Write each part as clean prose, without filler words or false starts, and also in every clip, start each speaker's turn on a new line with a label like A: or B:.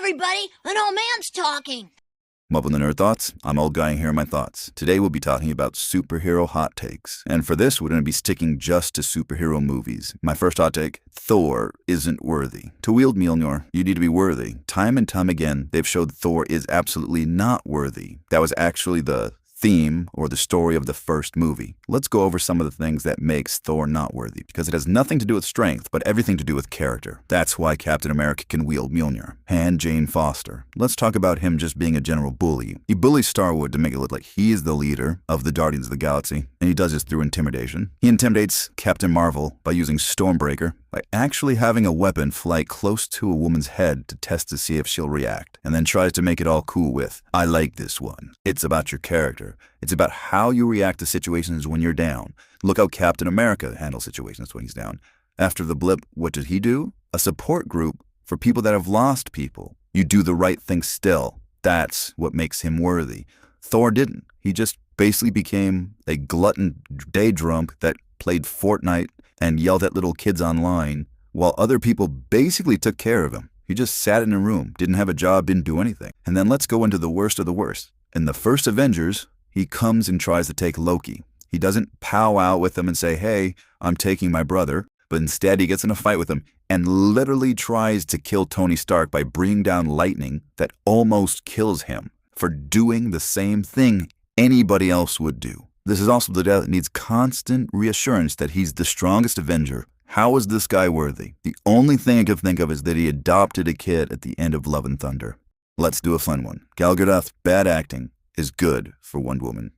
A: everybody! An old man's talking!
B: Welcome to Nerd Thoughts. I'm Old Guy and here are my thoughts. Today we'll be talking about superhero hot takes. And for this, we're going to be sticking just to superhero movies. My first hot take, Thor isn't worthy. To wield Mjolnir, you need to be worthy. Time and time again, they've showed Thor is absolutely not worthy. That was actually the theme or the story of the first movie. Let's go over some of the things that makes Thor not worthy, because it has nothing to do with strength, but everything to do with character. That's why Captain America can wield Mjolnir. And Jane Foster. Let's talk about him just being a general bully. He bullies Starwood to make it look like he is the leader of the Guardians of the Galaxy, and he does this through intimidation. He intimidates Captain Marvel by using Stormbreaker, by actually having a weapon fly close to a woman's head to test to see if she'll react, and then tries to make it all cool with, I like this one. It's about your character. It's about how you react to situations when you're down. Look how Captain America handles situations when he's down. After the blip, what did he do? A support group for people that have lost people. You do the right thing still. That's what makes him worthy. Thor didn't. He just basically became a glutton day drunk that played Fortnite and yelled at little kids online, while other people basically took care of him. He just sat in a room, didn't have a job, didn't do anything. And then let's go into the worst of the worst. In the first Avengers, he comes and tries to take Loki. He doesn't pow out with him and say, hey, I'm taking my brother, but instead he gets in a fight with him and literally tries to kill Tony Stark by bringing down lightning that almost kills him for doing the same thing anybody else would do. This is also the guy that needs constant reassurance that he's the strongest Avenger. How is this guy worthy? The only thing I can think of is that he adopted a kid at the end of Love and Thunder. Let's do a fun one. Gal Gadot's bad acting is good for Wonder Woman.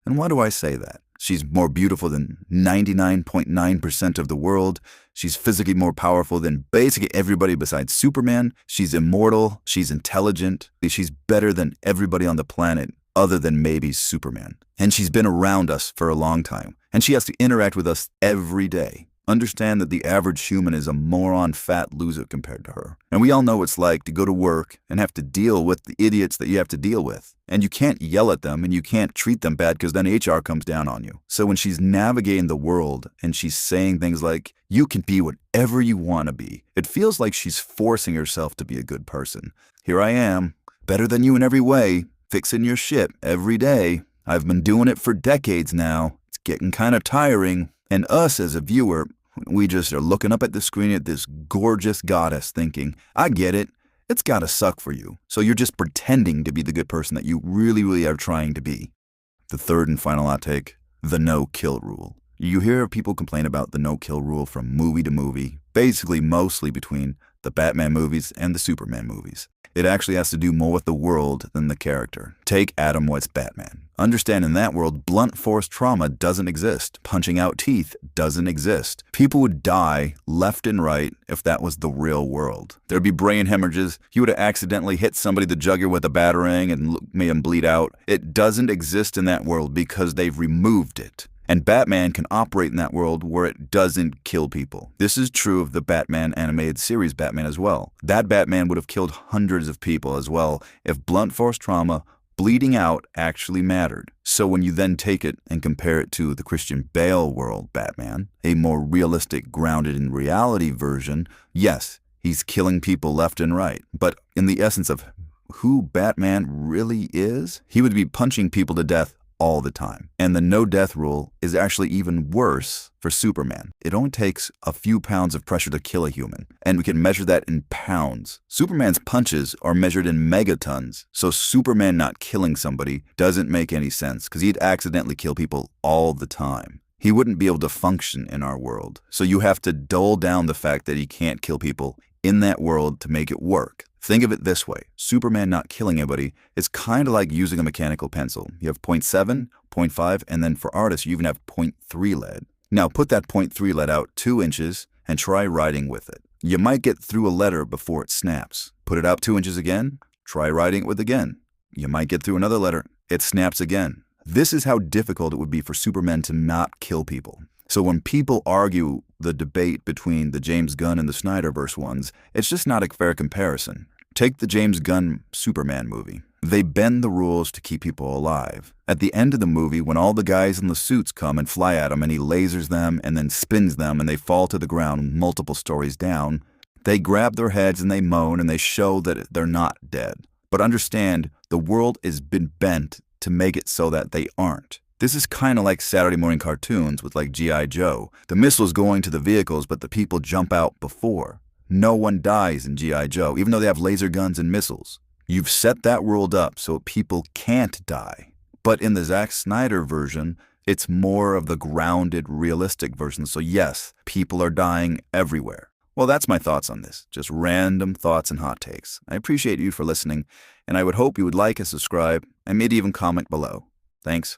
B: And why do I say that? She's more beautiful than 99.9% of the world. She's physically more powerful than basically everybody besides Superman. She's immortal. She's intelligent. She's better than everybody on the planet other than maybe Superman. And she's been around us for a long time. And she has to interact with us every day. Understand that the average human is a moron fat loser compared to her. And we all know what it's like to go to work and have to deal with the idiots that you have to deal with. And you can't yell at them and you can't treat them bad because then HR comes down on you. So when she's navigating the world and she's saying things like, you can be whatever you want to be, it feels like she's forcing herself to be a good person. Here I am, better than you in every way, fixing your shit every day. I've been doing it for decades now. It's getting kind of tiring. And us as a viewer, we just are looking up at the screen at this gorgeous goddess thinking, I get it. It's gotta suck for you. So you're just pretending to be the good person that you really are trying to be. The third and final hot take, the no-kill rule. You hear people complain about the no-kill rule from movie to movie, basically mostly between the Batman movies and the Superman movies. It actually has to do more with the world than the character. Take Adam West's Batman. Understand in that world, blunt force trauma doesn't exist. Punching out teeth doesn't exist. People would die left and right if that was the real world. There'd be brain hemorrhages. You would have accidentally hit somebody the jugular with a batarang and made them bleed out. It doesn't exist in that world because they've removed it. And Batman can operate in that world where it doesn't kill people. This is true of the Batman animated series Batman as well. That Batman would have killed hundreds of people as well if blunt force trauma, bleeding out, actually mattered. So when you then take it and compare it to the Christian Bale world Batman, a more realistic, grounded in reality version, yes, he's killing people left and right. But in the essence of who Batman really is, he would be punching people to death all the time. And the no-death rule is actually even worse for Superman. It only takes a few pounds of pressure to kill a human, and we can measure that in pounds. Superman's punches are measured in megatons, so Superman not killing somebody doesn't make any sense, because he'd accidentally kill people all the time. He wouldn't be able to function in our world. So you have to dull down the fact that he can't kill people in that world to make it work. Think of it this way. Superman not killing anybody is kind of like using a mechanical pencil. You have 0.7, 0.5, and then for artists, you even have 0.3 lead. Now put that 0.3 lead out 2 inches and try writing with it. You might get through a letter before it snaps. Put it out 2 inches again, try writing it with again. You might get through another letter, it snaps again. This is how difficult it would be for Superman to not kill people. So when people argue the debate between the James Gunn and the Snyderverse ones, it's just not a fair comparison. Take the James Gunn Superman movie. They bend the rules to keep people alive. At the end of the movie, when all the guys in the suits come and fly at him and he lasers them and then spins them and they fall to the ground multiple stories down, They grab their heads and they moan and they show that they're not dead. But understand, the world has been bent to make it so that they aren't. This is kind of like Saturday morning cartoons with like G.I. Joe. The missile's going to the vehicles, but the people jump out before. No one dies in G.I. Joe, even though they have laser guns and missiles. You've set that world up so people can't die. But in the Zack Snyder version, it's more of the grounded, realistic version. So yes, people are dying everywhere. Well, that's my thoughts on this. Just random thoughts and hot takes. I appreciate you for listening, and I would hope you would like and subscribe, and maybe even comment below. Thanks.